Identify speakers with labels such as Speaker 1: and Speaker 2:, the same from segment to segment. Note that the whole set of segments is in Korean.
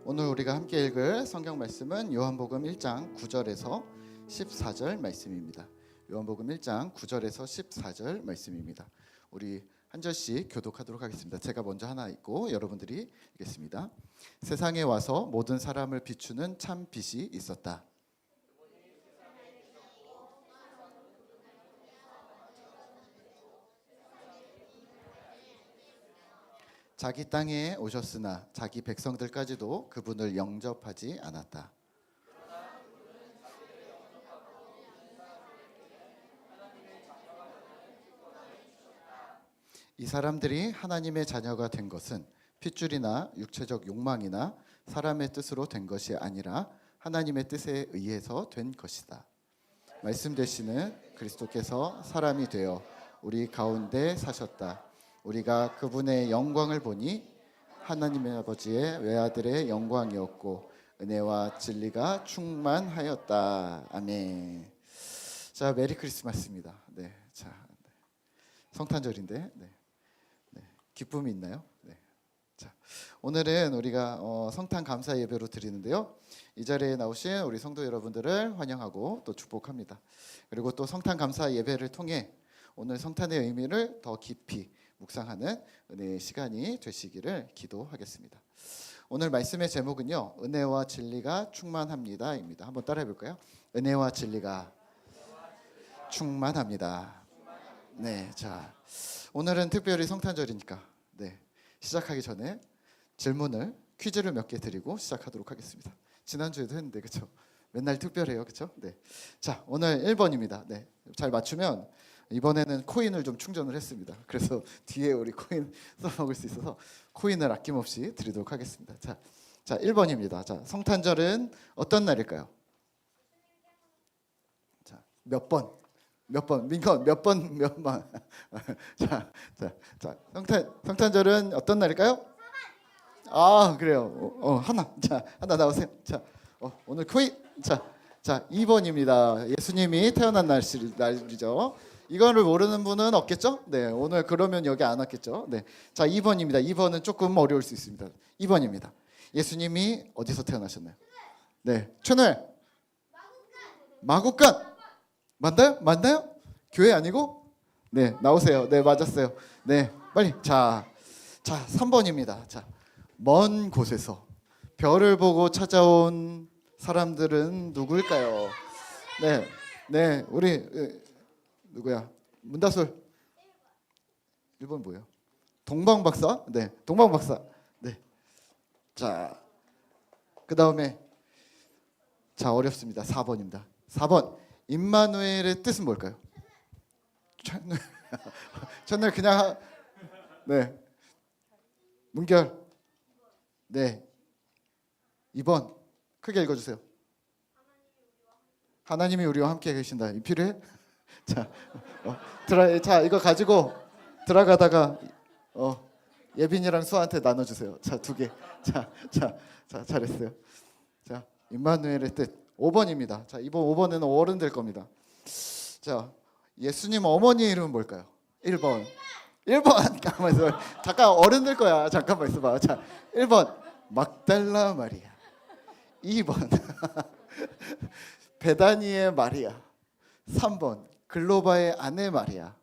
Speaker 1: 오늘 우리가 함께 읽을 성경 말씀은 요한복음 1장 9절에서 14절 말씀입니다. 요한복음 1장 9절에서 14절 말씀입니다. 우리 한 절씩 교독하도록 하겠습니다. 제가 먼저 하나 읽고 여러분들이 읽겠습니다. 세상에 와서 모든 사람을 비추는 참 빛이 있었다. 자기 땅에 오셨으나 자기 백성들까지도 그분을 영접하지 않았다. 이 사람들이 하나님의 자녀가 된 것은 핏줄이나 육체적 욕망이나 사람의 뜻으로 된 것이 아니라 하나님의 뜻에 의해서 된 것이다. 말씀 되시는 그리스도께서 사람이 되어 우리 가운데 사셨다. 우리가 그분의 영광을 보니 하나님의 아버지의 외아들의 영광이었고 은혜와 진리가 충만하였다. 아멘. 자, 메리 크리스마스입니다. 네, 자, 성탄절인데, 기쁨이 있나요? 네. 자, 오늘은 우리가 성탄 감사 예배로 드리는데요. 이 자리에 나오신 우리 성도 여러분들을 환영하고 또 축복합니다. 그리고 또 성탄 감사 예배를 통해 오늘 성탄의 의미를 더 깊이 묵상하는 은혜의 시간이 되시기를 기도하겠습니다. 오늘 말씀의 제목은요, 은혜와 진리가 충만합니다입니다. 한번 따라해 볼까요? 은혜와 진리가 충만합니다. 네, 자, 오늘은 특별히 성탄절이니까 시작하기 전에 퀴즈를 몇 개 드리고 시작하도록 하겠습니다. 지난주에도 했는데 그렇죠? 맨날 특별해요, 그렇죠? 네, 자, 오늘 1번입니다. 네, 잘 맞추면 이번에는 코인을 좀 충전을 했습니다. 그래서 뒤에 우리 코인 써먹을 수 있어서 코인을 아낌없이 드리도록 하겠습니다. 자, 1번입니다. 자, 성탄절은 어떤 날일까요? 자, 몇 번? 민건 몇 번? 자, 성탄절은 어떤 날일까요? 아, 그래요. 하나 나오세요. 자, 오늘 코인. 자, 2번입니다. 예수님이 태어난 날이죠. 이거를 모르는 분은 없겠죠? 네, 오늘 그러면 여기 안 왔겠죠? 네, 자, 2번입니다. 2번은 조금 어려울 수 있습니다. 2번입니다. 예수님이 어디서 태어나셨나요? 네, 채널 마국간 맞나요? 교회 아니고? 네, 나오세요. 네, 맞았어요. 네, 빨리. 자, 3번입니다. 자, 먼 곳에서 별을 보고 찾아온 사람들은 누구일까요? 네, 우리 누구야? 문다솔. 1번 뭐예요? 동방박사? 네, 동방박사. 네. 자, 그 다음에 자, 어렵습니다. 4번입니다. 4번. 임마누엘의 뜻은 뭘까요? 첫날 그냥 네. 문결. 네. 2번. 크게 읽어주세요. 하나님이 우리와 함께 계신다. 필요해? 자, 이거 가지고 들어가다가 예빈이랑 수아한테 나눠주세요. 자, 2개. 자, 잘했어요. 자, 임마누엘의 뜻. 5번입니다. 자, 이번 5번에는 어른들 겁니다. 자, 예수님 어머니의 이름은 뭘까요? 1번. 가만 있어. 잠깐 어른들 거야. 잠깐만 있어봐. 자, 1번 막달라 마리아. 2번 베다니의 마리아. 3번 글로바의 아내 마리아.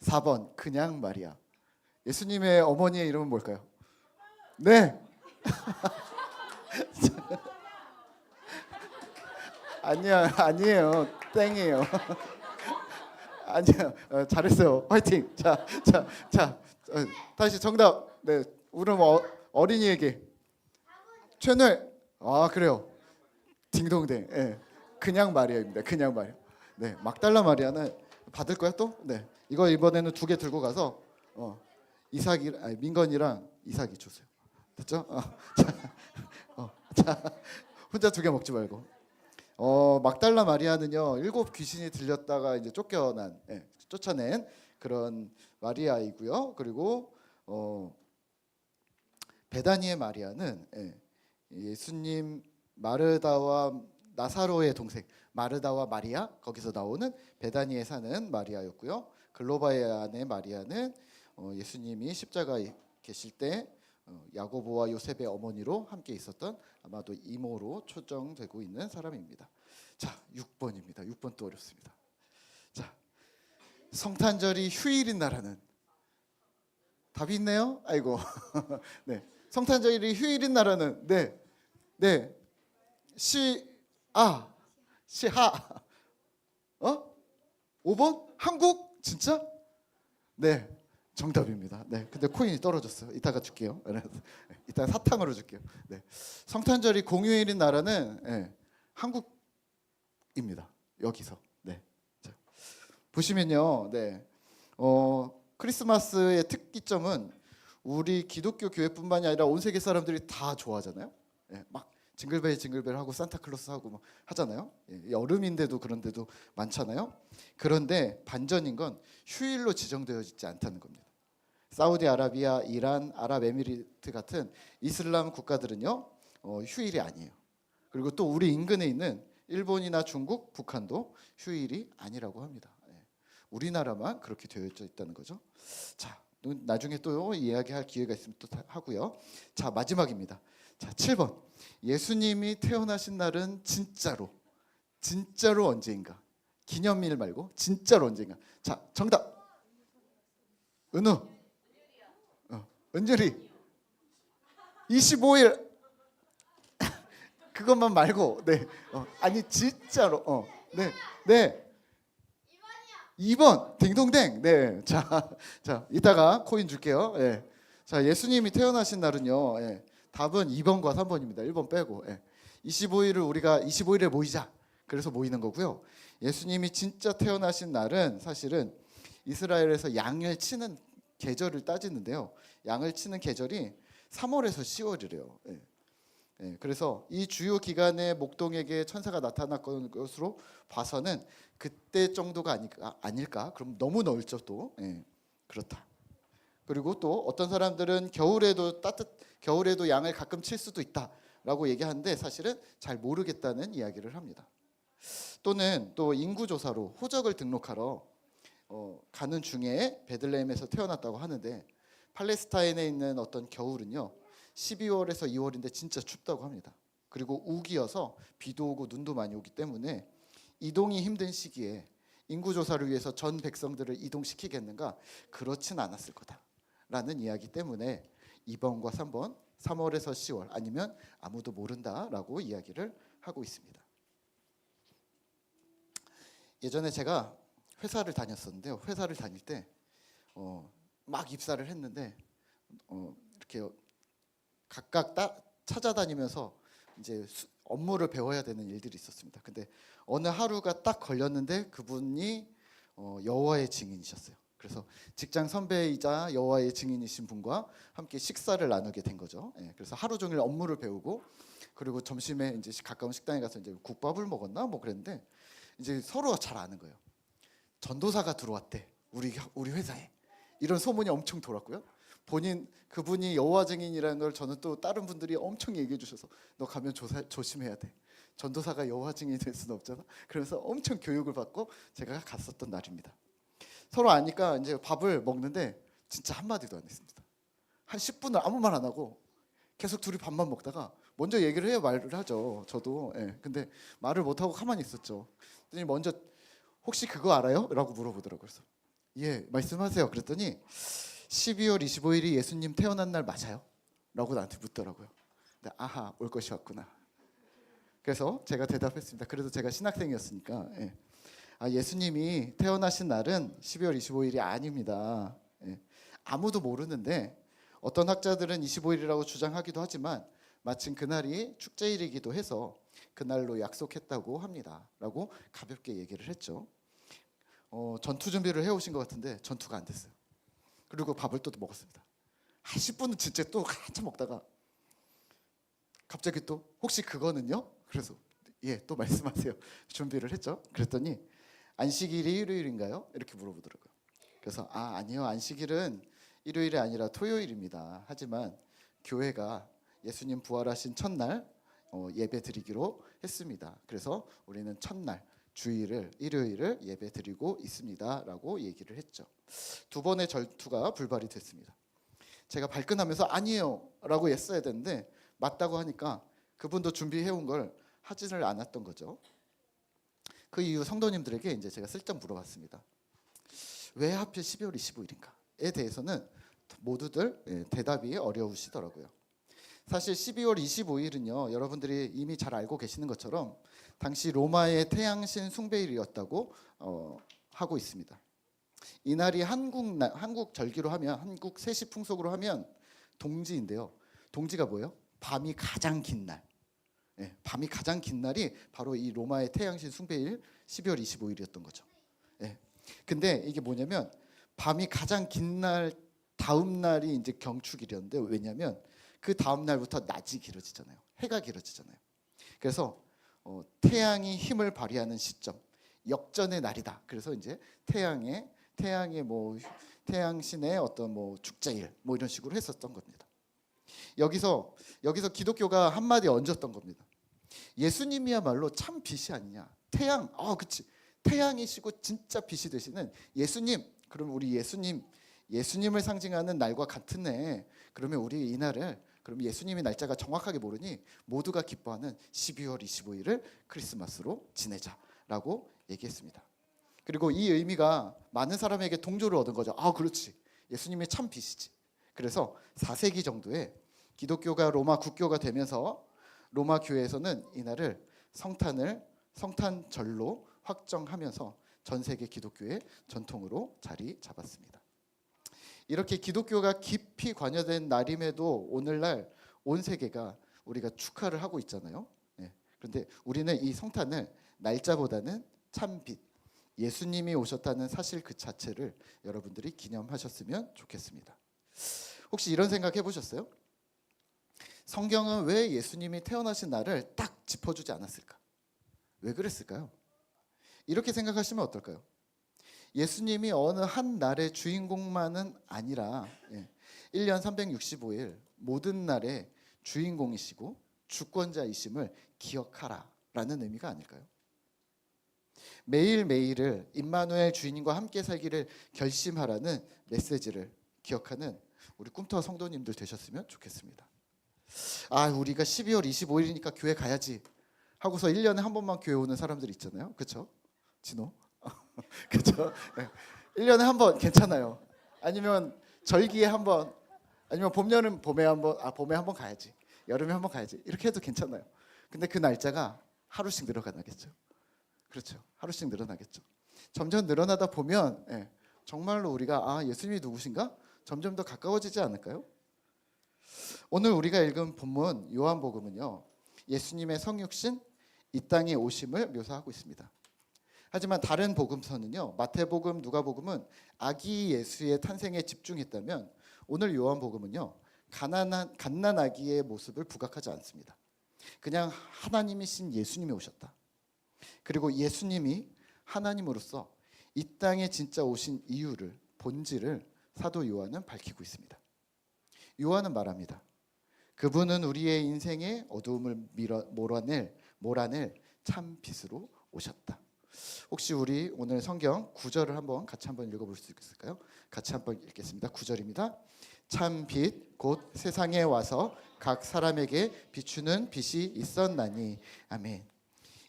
Speaker 1: 4번 그냥 마리아. 예수님의 어머니의 이름은 뭘까요? 네. 아니에요. 땡이에요. 아니요. 잘했어요. 화이팅. 자, 다시 정답. 네, 우리 어린이에게 채널. 아, 그래요. 딩동댕. 네, 그냥 마리아입니다. 그냥 마리아. 네, 막달라 마리아는 받을 거야 또? 네, 이거 이번에는 2개 들고 가서 민건이랑 이삭이 주세요. 됐죠? 자, 혼자 2개 먹지 말고. 막달라 마리아는요, 7 귀신이 들렸다가 이제 쫓아낸 그런 마리아이고요. 그리고 베다니의 마리아는 예수님 마르다와 나사로의 동생 마르다와 마리아, 거기서 나오는 베다니에 사는 마리아였고요. 글로바의 아내 마리아는 예수님이 십자가에 계실 때 야고보와 요셉의 어머니로 함께 있었던 아마도 이모로 추정되고 있는 사람입니다. 자, 6번입니다. 6번 또 어렵습니다. 자, 성탄절이 휴일인 나라는 답이 있네요. 아이고. 네, 성탄절이 휴일인 나라는 네, 시하 5번 한국 진짜? 네, 정답입니다. 네, 근데 코인이 떨어졌어요. 이따가 줄게요. 이따 사탕으로 줄게요. 네, 성탄절이 공휴일인 나라는 한국입니다. 여기서. 네, 자, 보시면요, 네, 크리스마스의 특기점은 우리 기독교 교회뿐만이 아니라 온 세계 사람들이 다 좋아하잖아요. 막 징글벨 징글벨 하고 산타클로스 하고 막 하잖아요. 여름인데도 그런데도 많잖아요. 그런데 반전인 건 휴일로 지정되어 있지 않다는 겁니다. 사우디아라비아, 이란, 아랍에미리트 같은 이슬람 국가들은요 휴일이 아니에요. 그리고 또 우리 인근에 있는 일본이나 중국, 북한도 휴일이 아니라고 합니다. 우리나라만 그렇게 되어 있다는 거죠. 자, 나중에 또 이야기할 기회가 있으면 또 하고요. 자, 마지막입니다. 자, 7번. 예수님이 태어나신 날은 진짜로 언제인가? 기념일 말고 진짜로 언제인가? 자, 정답. 은우. 은율이. 25일. 그것만 말고. 네. 아니 진짜로. 네. 2번 딩동댕. 네. 자, 이따가 코인 줄게요. 네. 자, 예수님이 태어나신 날은요. 답은 2번과 3번입니다. 1번 빼고. 25일을 우리가 25일에 모이자. 그래서 모이는 거고요. 예수님이 진짜 태어나신 날은 사실은 이스라엘에서 양을 치는 계절을 따지는데요. 양을 치는 계절이 3월에서 10월이래요. 그래서 이 주요 기간에 목동에게 천사가 나타났던 것으로 봐서는 그때 정도가 아닐까? 그럼 너무 넓죠 또. 그렇다. 그리고 또 어떤 사람들은 겨울에도 양을 가끔 칠 수도 있다라고 얘기하는데 사실은 잘 모르겠다는 이야기를 합니다. 또는 또 인구 조사로 호적을 등록하러 가는 중에 베들레헴에서 태어났다고 하는데 팔레스타인에 있는 어떤 겨울은요 12월에서 2월인데 진짜 춥다고 합니다. 그리고 우기여서 비도 오고 눈도 많이 오기 때문에 이동이 힘든 시기에 인구 조사를 위해서 전 백성들을 이동시키겠는가? 그렇진 않았을 거다라는 이야기 때문에 2번과 3번 3월에서 10월 아니면 아무도 모른다라고 이야기를 하고 있습니다. 예전에 제가 회사를 다녔었는데요. 회사를 다닐 때 막 입사를 했는데 이렇게 각각 찾아다니면서 이제 업무를 배워야 되는 일들이 있었습니다. 근데 어느 하루가 딱 걸렸는데 그분이 여호와의 증인이셨어요. 그래서 직장 선배이자 여호와의 증인이신 분과 함께 식사를 나누게 된 거죠. 그래서 하루 종일 업무를 배우고 그리고 점심에 이제 가까운 식당에 가서 이제 국밥을 먹었나 뭐 그랬는데 이제 서로가 잘 아는 거예요. 전도사가 들어왔대 우리 회사에 이런 소문이 엄청 돌았고요. 그분이 여호와 증인이라는 걸 저는 또 다른 분들이 엄청 얘기해 주셔서 너 가면 조심해야 돼. 전도사가 여호와 증인이 될 수는 없잖아. 그래서 엄청 교육을 받고 제가 갔었던 날입니다. 서로 아니까 이제 밥을 먹는데 진짜 한마디도 안 했습니다. 한 10분을 아무 말 안 하고 계속 둘이 밥만 먹다가 먼저 얘기를 해야 말을 하죠. 저도. 근데 말을 못 하고 가만히 있었죠. 그랬더니 먼저 혹시 그거 알아요? 라고 물어보더라고요. 그래서 예, 말씀하세요. 그랬더니 12월 25일이 예수님 태어난 날 맞아요? 라고 나한테 묻더라고요. 근데 아하, 올 것이 왔구나. 그래서 제가 대답했습니다. 그래도 제가 신학생이었으니까 예수님이 태어나신 날은 12월 25일이 아닙니다. 아무도 모르는데 어떤 학자들은 25일이라고 주장하기도 하지만 마침 그날이 축제일이기도 해서 그날로 약속했다고 합니다. 라고 가볍게 얘기를 했죠. 전투 준비를 해오신 것 같은데 전투가 안 됐어요. 그리고 밥을 또 먹었습니다. 한 10분은 진짜 또 한참 먹다가 갑자기 또 혹시 그거는요? 그래서 예, 또 말씀하세요. 준비를 했죠. 그랬더니 안식일이 일요일인가요? 이렇게 물어보더라고요. 그래서 아니요, 안식일은 일요일이 아니라 토요일입니다. 하지만 교회가 예수님 부활하신 첫날 예배 드리기로 했습니다. 그래서 우리는 첫날 주일을 일요일을 예배 드리고 있습니다라고 얘기를 했죠. 두 번의 절투가 불발이 됐습니다. 제가 발끈하면서 아니에요 라고 했어야 되는데 맞다고 하니까 그분도 준비해온 걸 하지를 않았던 거죠. 그 이후 성도님들에게 이제 제가 슬쩍 물어봤습니다. 왜 하필 12월 25일인가에 대해서는 모두들 대답이 어려우시더라고요. 사실 12월 25일은요, 여러분들이 이미 잘 알고 계시는 것처럼 당시 로마의 태양신 숭배일이었다고 하고 있습니다. 이날이 한국 절기로 하면, 한국 세시 풍속으로 하면 동지인데요. 동지가 뭐예요? 밤이 가장 긴 날. 밤이 가장 긴 날이 바로 이 로마의 태양신 숭배일 12월 25일이었던 거죠. 근데 이게 뭐냐면 밤이 가장 긴 날 다음 날이 이제 경축일이었는데, 왜냐하면 그 다음 날부터 낮이 길어지잖아요. 해가 길어지잖아요. 그래서 태양이 힘을 발휘하는 시점, 역전의 날이다. 그래서 이제 태양의 태양신의 어떤 축제일 이런 식으로 했었던 겁니다. 여기서 기독교가 한마디 얹었던 겁니다. 예수님이야말로 참 빛이 아니냐. 태양, 그치. 태양이시고 진짜 빛이 되시는 예수님. 그럼 우리 예수님을 상징하는 날과 같은 해. 그러면 우리 이날을, 그럼 예수님의 날짜가 정확하게 모르니 모두가 기뻐하는 12월 25일을 크리스마스로 지내자라고 얘기했습니다. 그리고 이 의미가 많은 사람에게 동조를 얻은 거죠. 그렇지. 예수님이 참 빛이지. 그래서 4세기 정도에 기독교가 로마 국교가 되면서 로마 교회에서는 이날을 성탄절로 확정하면서 전 세계 기독교의 전통으로 자리 잡았습니다. 이렇게 기독교가 깊이 관여된 날임에도 오늘날 온 세계가 우리가 축하를 하고 있잖아요. 그런데 우리는 이 성탄을 날짜보다는 참빛, 예수님이 오셨다는 사실 그 자체를 여러분들이 기념하셨으면 좋겠습니다. 혹시 이런 생각 해보셨어요? 성경은 왜 예수님이 태어나신 날을 딱 짚어주지 않았을까? 왜 그랬을까요? 이렇게 생각하시면 어떨까요? 예수님이 어느 한 날의 주인공만은 아니라 1년 365일 모든 날의 주인공이시고 주권자이심을 기억하라라는 의미가 아닐까요? 매일매일을 임마누엘 주인님과 함께 살기를 결심하라는 메시지를 기억하는 우리 꿈터와 성도님들 되셨으면 좋겠습니다. 우리가 12월 25일이니까 교회 가야지 하고서 1년에 한 번만 교회 오는 사람들 있잖아요. 그렇죠? 진호? 그렇죠? 1년에 한 번 괜찮아요. 아니면 절기에 한 번, 아니면 봄에 한 번 가야지. 여름에 한 번 가야지. 이렇게 해도 괜찮아요. 근데 그 날짜가 하루씩 늘어나겠죠. 그렇죠? 하루씩 늘어나겠죠. 점점 늘어나다 보면 정말로 우리가 예수님이 누구신가? 점점 더 가까워지지 않을까요? 오늘 우리가 읽은 본문 요한복음은요, 예수님의 성육신, 이 땅에 오심을 묘사하고 있습니다. 하지만 다른 복음서는요, 마태복음, 누가복음은 아기 예수의 탄생에 집중했다면 오늘 요한복음은요, 갓난 아기의 모습을 부각하지 않습니다. 그냥 하나님이신 예수님이 오셨다. 그리고 예수님이 하나님으로서 이 땅에 진짜 오신 이유를, 본질을 사도 요한은 밝히고 있습니다. 요한은 말합니다. 그분은 우리의 인생의 어두움을 몰아낼 참 빛으로 오셨다. 혹시 우리 오늘 성경 9절을 같이 한번 읽어볼 수 있을까요? 같이 한번 읽겠습니다. 9절입니다. 참 빛 곧 세상에 와서 각 사람에게 비추는 빛이 있었나니. 아멘.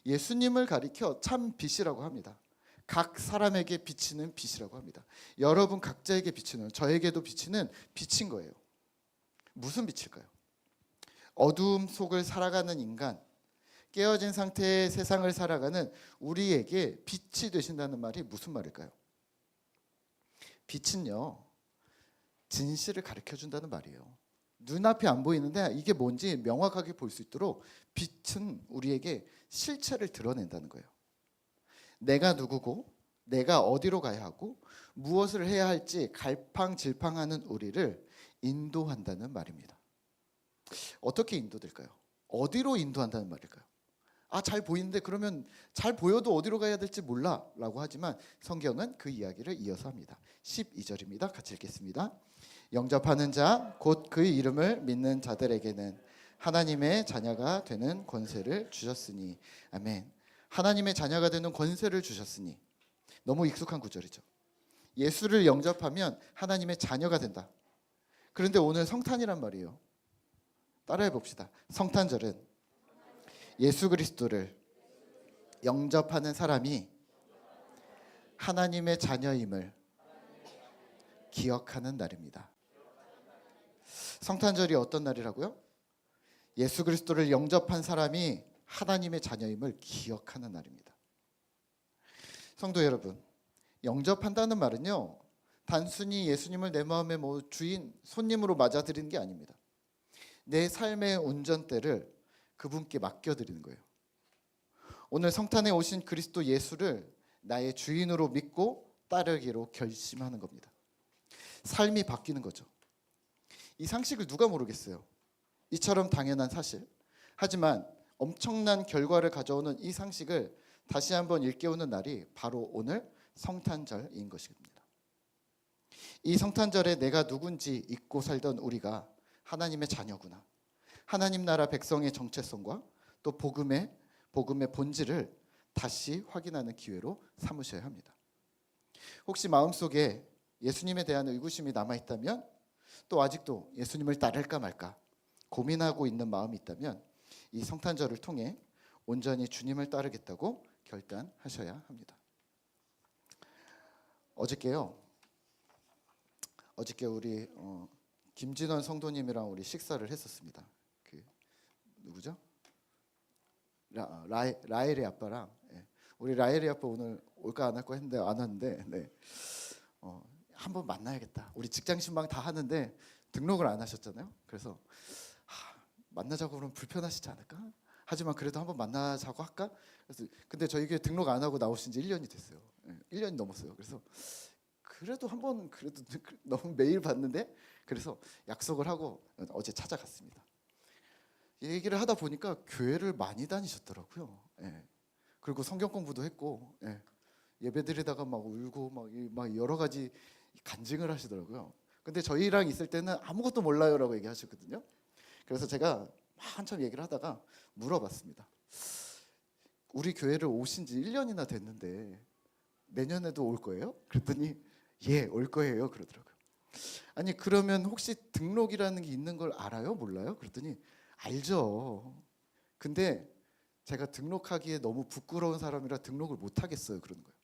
Speaker 1: 예수님을 가리켜 참 빛이라고 합니다. 각 사람에게 비치는 빛이라고 합니다. 여러분 각자에게 비치는, 저에게도 비치는 빛인 거예요. 무슨 빛일까요? 어두움 속을 살아가는 인간, 깨어진 상태의 세상을 살아가는 우리에게 빛이 되신다는 말이 무슨 말일까요? 빛은요, 진실을 가르쳐준다는 말이에요. 눈앞이 안 보이는데 이게 뭔지 명확하게 볼 수 있도록 빛은 우리에게 실체를 드러낸다는 거예요. 내가 누구고 내가 어디로 가야 하고 무엇을 해야 할지 갈팡질팡하는 우리를 인도한다는 말입니다. 어떻게 인도될까요? 어디로 인도한다는 말일까요? 잘 보이는데, 그러면 잘 보여도 어디로 가야 될지 몰라 라고 하지만 성경은 그 이야기를 이어서 합니다. 12절입니다. 같이 읽겠습니다. 영접하는 자 곧 그의 이름을 믿는 자들에게는 하나님의 자녀가 되는 권세를 주셨으니. 아멘. 하나님의 자녀가 되는 권세를 주셨으니. 너무 익숙한 구절이죠. 예수를 영접하면 하나님의 자녀가 된다. 그런데 오늘 성탄이란 말이에요. 따라해 봅시다. 성탄절은 예수 그리스도를 영접하는 사람이 하나님의 자녀임을 기억하는 날입니다. 성탄절이 어떤 날이라고요? 예수 그리스도를 영접한 사람이 하나님의 자녀임을 기억하는 날입니다. 성도 여러분, 영접한다는 말은요, 단순히 예수님을 내 마음의 주인, 손님으로 맞아들이는 게 아닙니다. 내 삶의 운전대를 그분께 맡겨드리는 거예요. 오늘 성탄에 오신 그리스도 예수를 나의 주인으로 믿고 따르기로 결심하는 겁니다. 삶이 바뀌는 거죠. 이 상식을 누가 모르겠어요. 이처럼 당연한 사실. 하지만 엄청난 결과를 가져오는 이 상식을 다시 한번 일깨우는 날이 바로 오늘 성탄절인 것입니다. 이 성탄절에 내가 누군지 잊고 살던 우리가 하나님의 자녀구나, 하나님 나라 백성의 정체성과 또 복음의 본질을 다시 확인하는 기회로 삼으셔야 합니다. 혹시 마음속에 예수님에 대한 의구심이 남아있다면, 또 아직도 예수님을 따를까 말까 고민하고 있는 마음이 있다면 이 성탄절을 통해 온전히 주님을 따르겠다고 결단하셔야 합니다. 어저께 우리 김진원 성도님이랑 우리 식사를 했었습니다. 누구죠? 라엘의 아빠랑. 우리 라엘의 아빠 오늘 올까 안 할까 했는데 안 왔는데, 한번 만나야겠다. 우리 직장 신방 다 하는데 등록을 안 하셨잖아요. 그래서 만나자고 그러면 불편하시지 않을까? 하지만 그래도 한번 만나자고 할까? 그래서 근데 저희 교회 등록 안 하고 나오신 지 1년이 됐어요. 1년이 넘었어요. 그래서 그래도 한번 너무 매일 봤는데, 그래서 약속을 하고 어제 찾아갔습니다. 얘기를 하다 보니까 교회를 많이 다니셨더라고요. 그리고 성경 공부도 했고, 예배드리다가 막 울고 막 여러 가지 간증을 하시더라고요. 근데 저희랑 있을 때는 아무것도 몰라요라고 얘기하셨거든요. 그래서 제가 한참 얘기를 하다가 물어봤습니다. 우리 교회를 오신 지 1년이나 됐는데 내년에도 올 거예요? 그랬더니 예, 올 거예요 그러더라고요. 아니 그러면 혹시 등록이라는 게 있는 걸 알아요? 몰라요? 그랬더니 알죠. 근데 제가 등록하기에 너무 부끄러운 사람이라 등록을 못 하겠어요 그러는 거예요.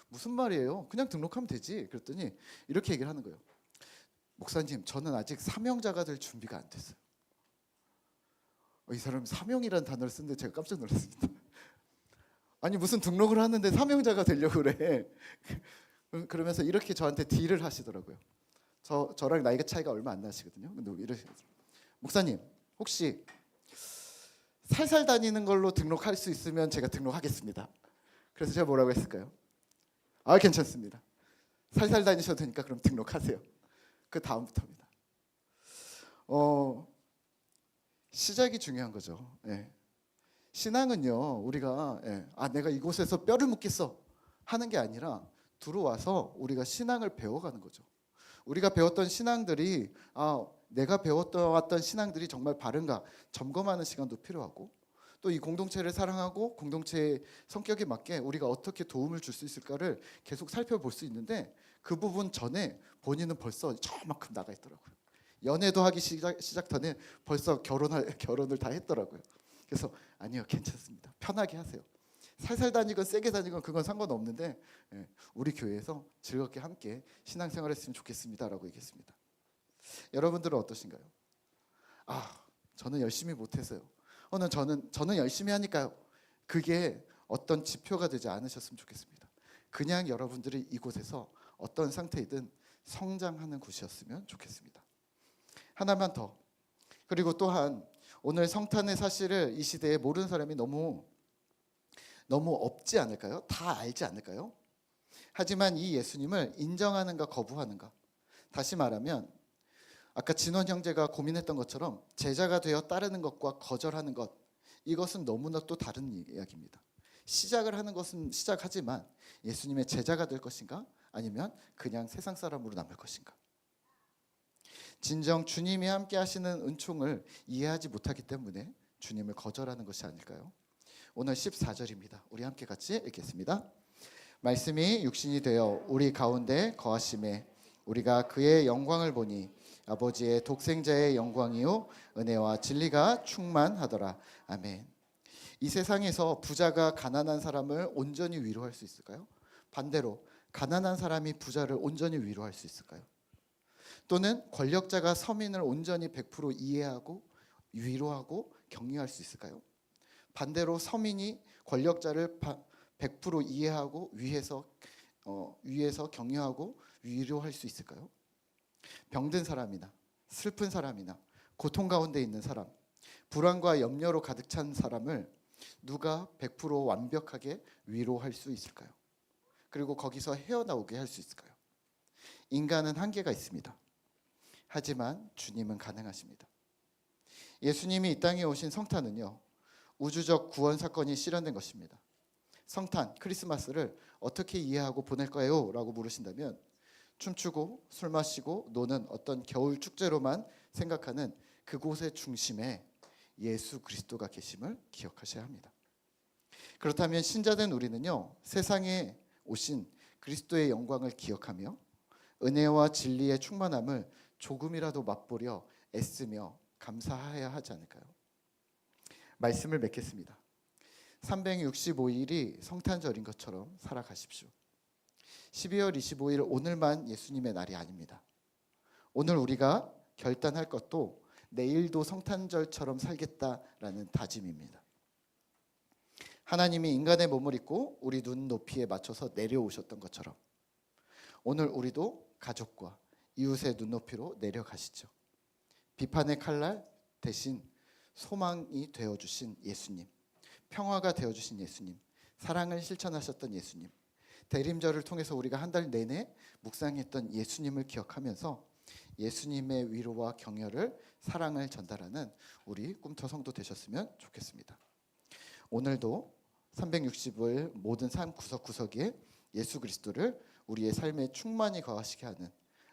Speaker 1: 무슨 말이에요? 그냥 등록하면 되지. 그랬더니 이렇게 얘기를 하는 거예요. 목사님, 저는 아직 사명자가 될 준비가 안 됐어요. 이 사람이 사명이라는 단어를 쓰는데 제가 깜짝 놀랐습니다. 아니 무슨 등록을 하는데 사명자가 되려고 그래. 그러면서 이렇게 저한테 딜을 하시더라고요. 저랑 나이가 차이가 얼마 안 나시거든요. 근데 이러시더라고요. 목사님, 혹시 살살 다니는 걸로 등록할 수 있으면 제가 등록하겠습니다. 그래서 제가 뭐라고 했을까요? 괜찮습니다. 살살 다니셔도 되니까 그럼 등록하세요. 그 다음부터입니다. 시작이 중요한 거죠. 신앙은요, 우리가 내가 이곳에서 뼈를 묻겠어 하는 게 아니라 들어와서 우리가 신앙을 배워가는 거죠. 우리가 배웠던 신앙들이 내가 배웠던 신앙들이 정말 바른가 점검하는 시간도 필요하고, 또 이 공동체를 사랑하고 공동체의 성격에 맞게 우리가 어떻게 도움을 줄 수 있을까를 계속 살펴볼 수 있는데, 그 부분 전에 본인은 벌써 저만큼 나가 있더라고요. 연애도 하기 시작 전에 벌써 결혼을 다 했더라고요. 그래서 아니요, 괜찮습니다. 편하게 하세요. 살살 다니건 세게 다니건 그건 상관없는데 우리 교회에서 즐겁게 함께 신앙생활했으면 좋겠습니다라고 얘기했습니다. 여러분들은 어떠신가요? 저는 열심히 못해서요. 저는 열심히 하니까요. 그게 어떤 지표가 되지 않으셨으면 좋겠습니다. 그냥 여러분들이 이곳에서 어떤 상태이든 성장하는 곳이었으면 좋겠습니다. 하나만 더. 그리고 또한 오늘 성탄의 사실을 이 시대에 모르는 사람이 너무 없지 않을까요? 다 알지 않을까요? 하지만 이 예수님을 인정하는가 거부하는가. 다시 말하면 아까 진원 형제가 고민했던 것처럼 제자가 되어 따르는 것과 거절하는 것, 이것은 너무나 또 다른 이야기입니다. 시작을 하는 것은 시작하지만 예수님의 제자가 될 것인가, 아니면 그냥 세상 사람으로 남을 것인가. 진정 주님이 함께 하시는 은총을 이해하지 못하기 때문에 주님을 거절하는 것이 아닐까요? 오늘 14절입니다. 우리 함께 같이 읽겠습니다. 말씀이 육신이 되어 우리 가운데 거하심에 우리가 그의 영광을 보니 아버지의 독생자의 영광이요 은혜와 진리가 충만하더라. 아멘. 이 세상에서 부자가 가난한 사람을 온전히 위로할 수 있을까요? 반대로 가난한 사람이 부자를 온전히 위로할 수 있을까요? 또는 권력자가 서민을 온전히 100% 이해하고 위로하고 격려할 수 있을까요? 반대로 서민이 권력자를 100% 이해하고 위에서 격려하고 위로할 수 있을까요? 병든 사람이나 슬픈 사람이나 고통 가운데 있는 사람, 불안과 염려로 가득 찬 사람을 누가 100% 완벽하게 위로할 수 있을까요? 그리고 거기서 헤어나오게 할 수 있을까요? 인간은 한계가 있습니다. 하지만 주님은 가능하십니다. 예수님이 이 땅에 오신 성탄은요, 우주적 구원 사건이 실현된 것입니다. 성탄, 크리스마스를 어떻게 이해하고 보낼까요? 라고 물으신다면 춤추고 술 마시고 노는 어떤 겨울 축제로만 생각하는 그곳의 중심에 예수 그리스도가 계심을 기억하셔야 합니다. 그렇다면 신자된 우리는요, 세상에 오신 그리스도의 영광을 기억하며 은혜와 진리의 충만함을 조금이라도 맛보려 애쓰며 감사해야 하지 않을까요? 말씀을 맺겠습니다. 365일이 성탄절인 것처럼 살아가십시오. 12월 25일 오늘만 예수님의 날이 아닙니다. 오늘 우리가 결단할 것도 내일도 성탄절처럼 살겠다라는 다짐입니다. 하나님이 인간의 몸을 입고 우리 눈높이에 맞춰서 내려오셨던 것처럼 오늘 우리도 가족과 이웃의 눈높이로 내려가시죠. 비판의 칼날 대신 소망이 되어주신 예수님, 평화가 되어주신 예수님, 사랑을 실천하셨던 예수님, 대림절을 통해서 우리가 한 달 내내 묵상했던 예수님을 기억하면서 예수님의 위로와 격려를, 사랑을 전달하는 우리 꿈터 성도 되셨으면 좋겠습니다. 오늘도 360일 모든 삶 구석구석에 예수 그리스도를 우리의 삶에 충만히 거하시게 하는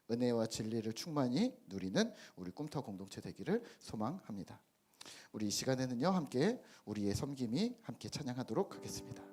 Speaker 1: 은혜와 진리를 충만히 누리는 우리 꿈터 공동체 되기를 소망합니다. 우리 이 시간에는요, 함께 우리의 섬김이 함께 찬양하도록 하겠습니다.